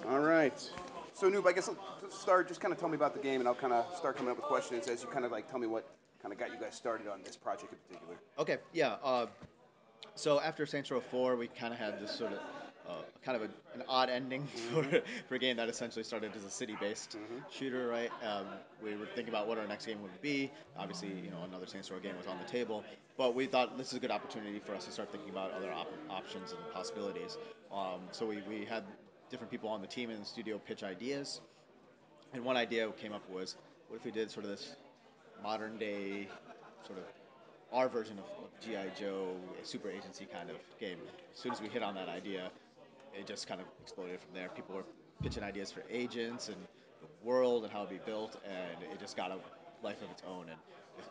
All right. So, Noob, I guess let's start. Just kind of tell me about the game, and I'll kind of start coming up with questions as you kind of like tell me what kind of got you guys started on this project in particular. Okay, yeah. So after Saints Row 4, we kind of had this sort of an odd ending for a game that essentially started as a city-based shooter, right? We were thinking about what our next game would be. Obviously, another Saints Row game was on the table, but we thought this is a good opportunity for us to start thinking about other options and possibilities. So we had different people on the team and in the studio pitch ideas, and one idea we came up was, what if we did sort of this modern day sort of our version of GI Joe super agency kind of game. As soon as we hit on that idea, it just kind of exploded from there. People were pitching ideas for agents and the world and how it'd be built, and it just got a life of its own. And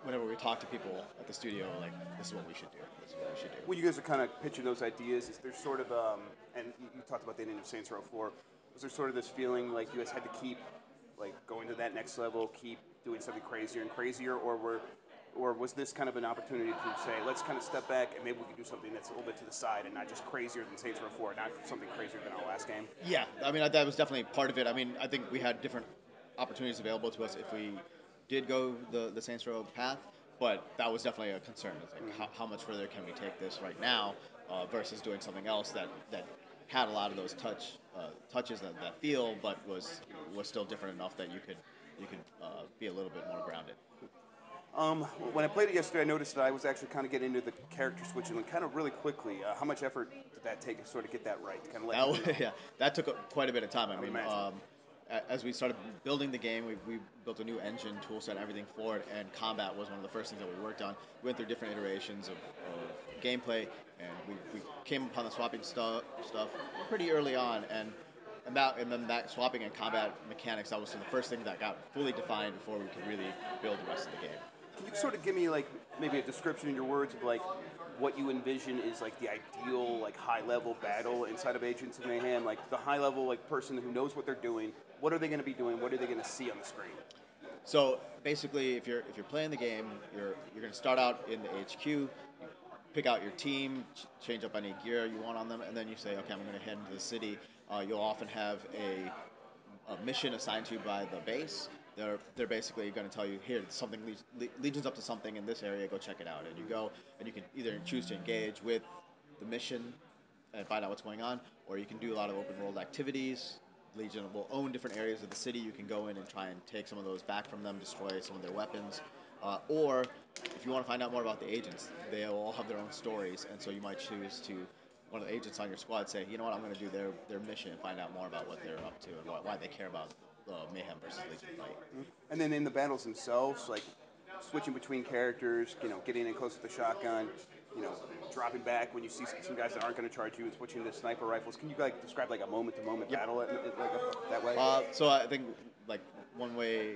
whenever we talk to people at the studio, like, this is what we should do. This is what we should do. When you guys are kind of pitching those ideas, is there sort of and you talked about the ending of Saints Row 4. Was there sort of this feeling like you guys had to keep like going to that next level, keep doing something crazier and crazier, or was this kind of an opportunity to say, let's kind of step back and maybe we can do something that's a little bit to the side and not just crazier than Saints Row 4, not something crazier than our last game? Yeah, I mean, that was definitely part of it. I mean, I think we had different opportunities available to us if we did go the Saints Row path, but that was definitely a concern. It's like, how much further can we take this right now versus doing something else that had a lot of those touches that feel, but was still different enough that you could be a little bit more grounded. When I played it yesterday, I noticed that I was actually kind of getting into the character switching and kind of really quickly. How much effort did that take to sort of get that right? To kind of let That, people know? yeah, that took quite a bit of time. I would mean, imagine. as we started building the game, we built a new engine, tool set, everything for it, and combat was one of the first things that we worked on. We went through different iterations of gameplay, and we came upon the swapping stuff pretty early on, and then that swapping and combat mechanics, that was the first thing that got fully defined before we could really build the rest of the game. Can you sort of give me like maybe a description in your words of like what you envision is like the ideal like high level battle inside of Agents of Mayhem? Like the high level like person who knows what they're doing. What are they going to be doing? What are they going to see on the screen? So basically, if you're playing the game, you're going to start out in the HQ, pick out your team, change up any gear you want on them, and then you say, okay, I'm going to head into the city. You'll often have a mission assigned to you by the base. They're basically going to tell you, here, something Legion's up to something in this area. Go check it out, and you go, and you can either choose to engage with the mission and find out what's going on, or you can do a lot of open world activities. Legion will own different areas of the city. You can go in and try and take some of those back from them, destroy some of their weapons. Or if you want to find out more about the agents, they will all have their own stories, and so you might choose to one of the agents on your squad say, you know what, I'm going to do their mission and find out more about what they're up to and why they care about the Mayhem versus Legion fight. And then in the battles themselves, like switching between characters, getting in close to the shotgun, you know, dropping back when you see some guys that aren't going to charge you and switching to sniper rifles. Can you like describe like a moment to moment battle that way? So I think like one way,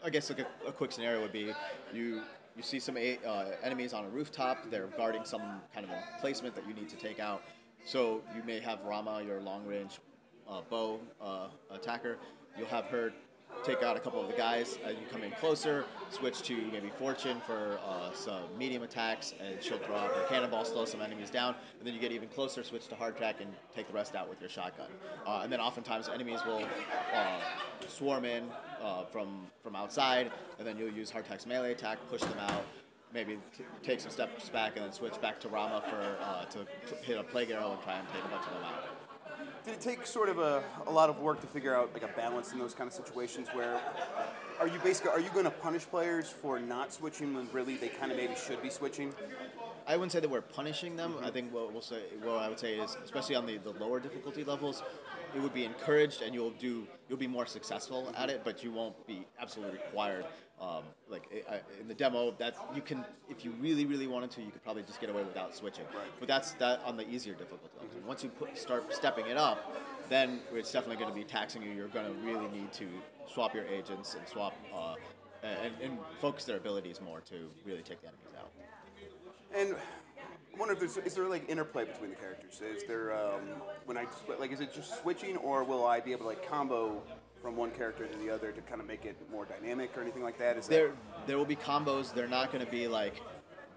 I guess like a quick scenario would be you you see some enemies on a rooftop. They're guarding some kind of emplacement that you need to take out. So you may have Rama, your long range bow attacker. You'll have her take out a couple of the guys as you come in closer. Switch to maybe Fortune for some medium attacks, and she'll throw out her cannonball, slow some enemies down. And then you get even closer, switch to hardtack, and take the rest out with your shotgun. And then oftentimes enemies will swarm in from outside, and then you'll use hardtack's melee attack, push them out. Maybe take some steps back and then switch back to Rama to hit a plague arrow and try and take a bunch of them out. Did it take sort of a lot of work to figure out like a balance in those kind of situations where are you going to punish players for not switching when really they kind of maybe should be switching? I wouldn't say that we're punishing them. I think what I would say is, especially on the lower difficulty levels, it would be encouraged, and you'll be more successful at it, but you won't be absolutely required. In the demo, that you can, if you really really wanted to, you could probably just get away without switching. Right. But that's that on the easier difficulty levels. Once you start stepping it up, then it's definitely going to be taxing you. You're going to really need to swap your agents and swap and focus their abilities more to really take the enemies out. And I wonder if is there like interplay between the characters? Is there when I like is it just switching, or will I be able to like combo from one character to the other to kind of make it more dynamic or anything like that? Is that There will be combos. They're not going to be like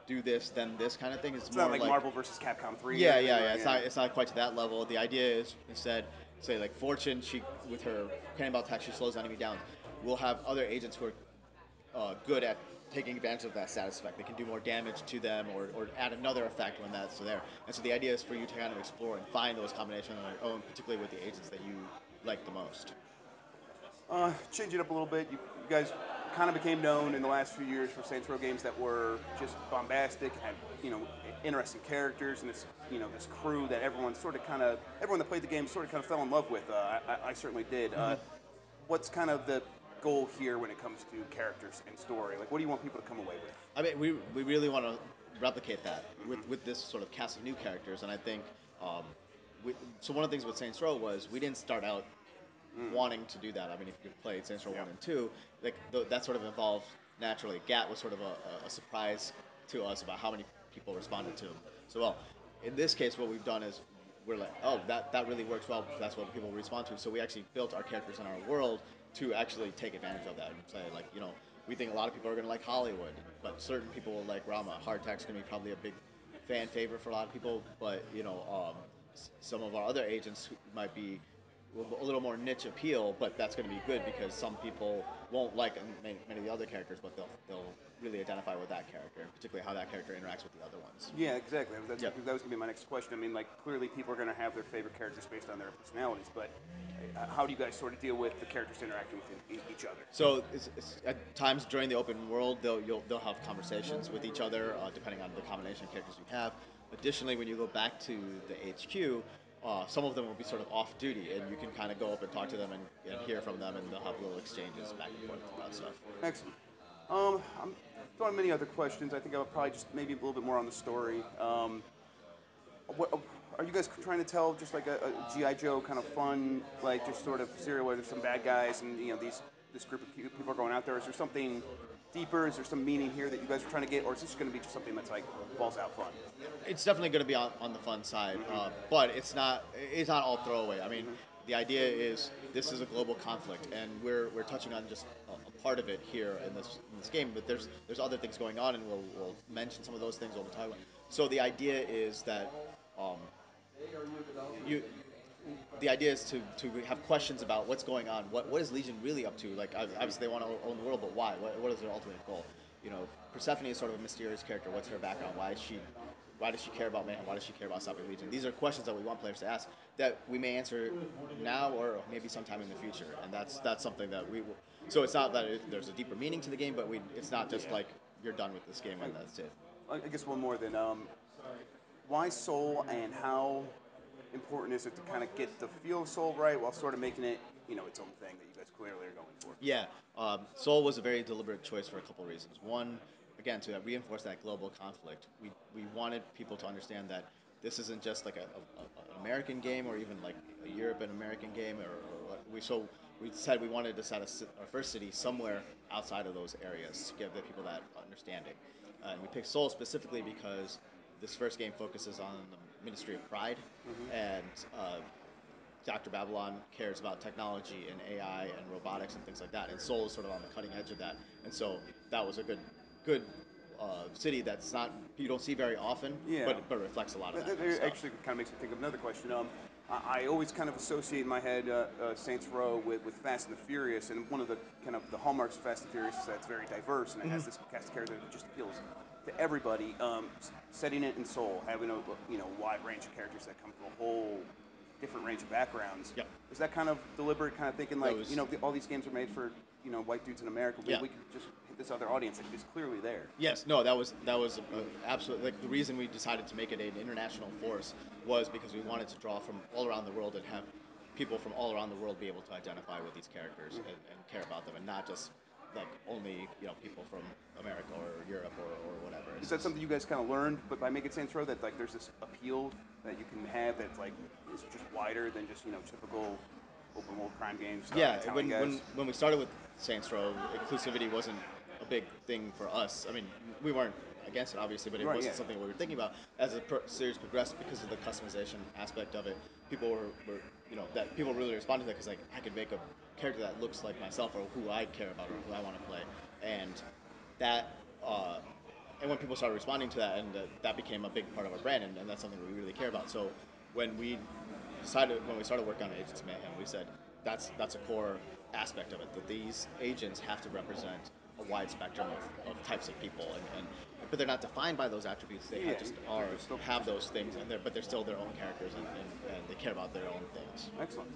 do this then this kind of thing. It's it's more not like Marvel versus Capcom 3? yeah. It's not quite to that level. The idea is instead say like Fortune, she with her cannonball attack, she slows the enemy down. We'll have other agents who are good at taking advantage of that status effect. They can do more damage to them or add another effect when that's there. And so the idea is for you to kind of explore and find those combinations on your own, particularly with the agents that you like the most. Change it up a little bit. You guys kind of became known in the last few years for Saints Row games that were just bombastic, had interesting characters, and this this crew that everyone everyone that played the game sort of kind of fell in love with. I certainly did. What's kind of the goal here when it comes to characters and story? Like, what do you want people to come away with? I mean, we really want to replicate that with this sort of cast of new characters, and I think um, so. One of the things with Saints Row was we didn't start out wanting to do that. I mean, if you played Saints Row Yeah. 1 and 2, like that sort of evolved naturally. GAT was sort of a surprise to us about how many people responded to them so well. In this case, what we've done is we're like, oh, that really works well. That's what people respond to. So we actually built our characters in our world to actually take advantage of that and say, like, we think a lot of people are going to like Hollywood, but certain people will like Rama. Hardtack's going to be probably a big fan favorite for a lot of people, but some of our other agents who might be a little more niche appeal, but that's going to be good because some people won't like many of the other characters, but they'll really identify with that character, particularly how that character interacts with the other ones. Yeah, exactly. Yep. That was going to be my next question. I mean, like, clearly people are going to have their favorite characters based on their personalities, but how do you guys sort of deal with the characters interacting with each other? So it's at times during the open world, they'll have conversations with each other, depending on the combination of characters you have. Additionally, when you go back to the HQ, some of them will be sort of off duty, and you can kind of go up and talk to them and hear from them, and they'll have little exchanges back and forth about stuff. Excellent. I'm throwing many other questions. I think I'll probably just maybe a little bit more on the story. What are you guys trying to tell? Just like a GI Joe kind of fun, like just sort of serial where there's some bad guys and this group of people are going out there. Is there something deeper? Is there some meaning here that you guys are trying to get, or is this going to be just something that's like balls out fun? It's definitely going to be on the fun side, but it's not all throwaway. I mean, the idea is this is a global conflict, and we're touching on just a part of it here in this game. But there's other things going on, and we'll mention some of those things when we talk about. So the idea is that um, you the idea is to have questions about what's going on. What is Legion really up to? Like, obviously they want to own the world, but why? What is their ultimate goal? Persephone is sort of a mysterious character. What's her background? Why does she care about Mayhem? Why does she care about stopping Legion? These are questions that we want players to ask that we may answer now or maybe sometime in the future, and that's something that we will. So it's not that there's a deeper meaning to the game, but it's not just like you're done with this game and that's it. I guess one more then. Why Soul, and how important is it to kind of get the feel of Soul right while sort of making it its own thing that you guys clearly are going for? Yeah, Soul was a very deliberate choice for a couple of reasons. One, again, to reinforce that global conflict, we wanted people to understand that this isn't just like an American game or even like a European American game, we said we wanted to set our first city somewhere outside of those areas to give the people that understanding. And we picked Seoul specifically because this first game focuses on the Ministry of Pride, and Dr. Babylon cares about technology and AI and robotics and things like that, and Seoul is sort of on the cutting edge of that. And so that was a good city that's not you don't see very often, Yeah. but reflects a lot of that. That Stuff. actually kind of makes me think of another question. I always kind of associate in my head Saints Row with Fast and the Furious, and one of the kind of the hallmarks of Fast and Furious is that it's very diverse and it has this cast of characters that just appeals to everybody. Setting it in Seoul, having a wide range of characters that come from a whole different range of backgrounds. Yep. Is that kind of deliberate, kind of thinking like was- all these games are made for white dudes in America? Yeah. We could just hit this other audience that is clearly there. Yes, no, that was absolutely like the reason we decided to make it an international force was because we wanted to draw from all around the world and have people from all around the world be able to identify with these characters and care about them, and not just like only people from America or Europe or whatever. Is that something you guys kind of learned, but by making Saints Row, that like there's this appeal that you can have that's like is just wider than just typical open world crime games? Yeah, Italian when, guys. when we started with Saints Row, inclusivity wasn't a big thing for us. I mean, we weren't against it, obviously, but it Right, wasn't yeah. something we were thinking about. As the series progressed, because of the customization aspect of it, people were that people really responded to that because like I could make a character that looks like myself or who I care about or who I want to play, and that. And when people started responding to that, and that became a big part of our brand, and that's something we really care about. So when we decided when we started working on Agents of Mayhem, we said that's a core aspect of it, that these agents have to represent a wide spectrum of types of people, and but they're not defined by those attributes. They Yeah, just they're are still have those things, and but they're still their own characters, and they care about their own things. excellent.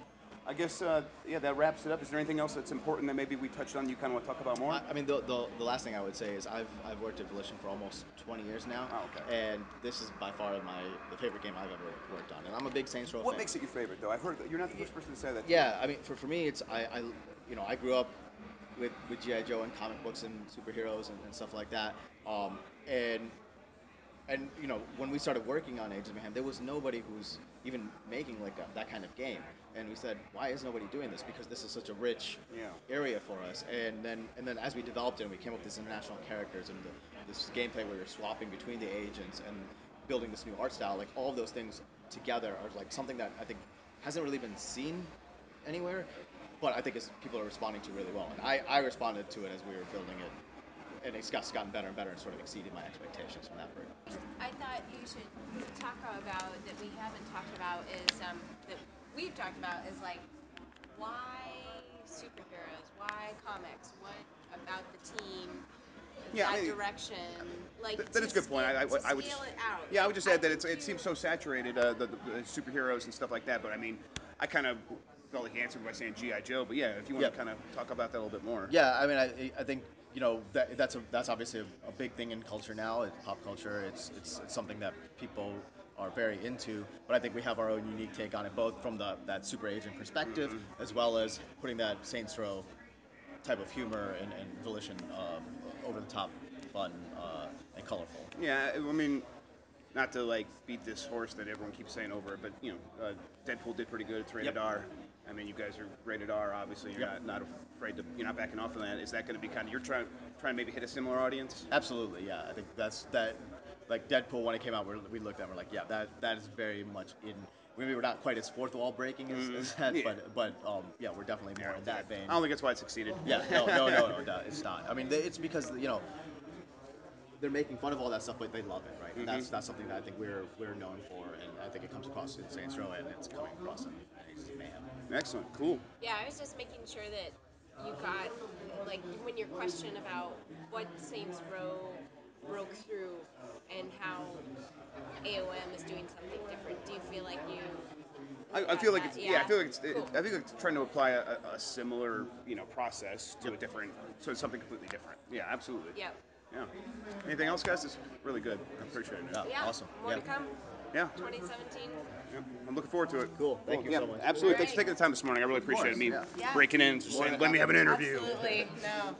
I guess yeah, that wraps it up. Is there anything else that's important that maybe we touched on? You kind of want to talk about more? I mean, the last thing I would say is I've worked at Volition for almost 20 years now, Oh, okay. and this is by far the favorite game I've ever worked on, and I'm a big Saints Row What fan. makes it your favorite, though? I've heard that you're not the first person to say that. Yeah, I mean, for me, it's I grew up with GI Joe and comic books and superheroes and stuff like that, um, and when we started working on Age of Mayhem, there was nobody who's even making like that kind of game, and we said, why is nobody doing this? Because this is such a rich Yeah. area for us. And then as we developed it, and we came up with these international characters and this gameplay where you're swapping between the agents and building this new art style, like all of those things together are like something that I think hasn't really been seen anywhere, but I think people are responding to really well. And I responded to it as we were building it, and it's gotten better and better and sort of exceeded my expectations from that point. I thought you should talk about that we haven't talked about is that we've talked about is like why superheroes, why comics, what about the team, Yeah, I that mean, direction, like that is a good point. I would scale just it out. yeah, I would Like, just add that think it seems so saturated, the superheroes and stuff like that. But I mean, I kind of felt like he answered by saying GI Joe. But yeah, if you want Yep. to kind of talk about that a little bit more. Yeah, I mean, I think that's obviously a big thing in culture now. It's pop culture. It's something that people are very into. But I think we have our own unique take on it, both from that super agent perspective, as well as putting that Saints Row type of humor and volition over the top, fun, and colorful. Yeah, I mean, not to like beat this horse that everyone keeps saying over, but Deadpool did pretty good. It's rated Yep. R. I mean, you guys are rated R. Obviously, you're Yep. not afraid to. You're not backing off of that. Is that going to be kind of you're trying to maybe hit a similar audience? Absolutely, yeah. I think that's that. Like Deadpool, when it came out, we looked at, it, we're like, yeah, that is very much in. Maybe we're not quite as fourth wall breaking as that, Yeah. but yeah, we're definitely more in that vein. I don't think that's why it succeeded. Yeah, no, it's not. I mean, it's because they're making fun of all that stuff, but they love it, right? And that's something that I think we're known for, and I think it comes across in Saints Row, and it's coming across in Agents of Mayhem. Excellent, cool. Yeah, I was just making sure that you got like when your question about what Saints Row broke through and how AOM is doing something different. Do you feel like you I got feel like that? it's yeah. I feel like Cool. I think it's trying to apply a similar process to a different so it's something completely different. Yeah, absolutely. Yep. Yeah. Anything else, guys? It's really good. I appreciate it. Yeah, Yeah. awesome. More Yeah, to come. Yeah. 2017. Yeah. I'm looking forward to it. cool. Thank you Yeah, so much. absolutely. All Thanks for right. taking the time this morning. I really appreciate it. Me yeah. Yeah. breaking in and just saying, let me have an interview. Absolutely. No.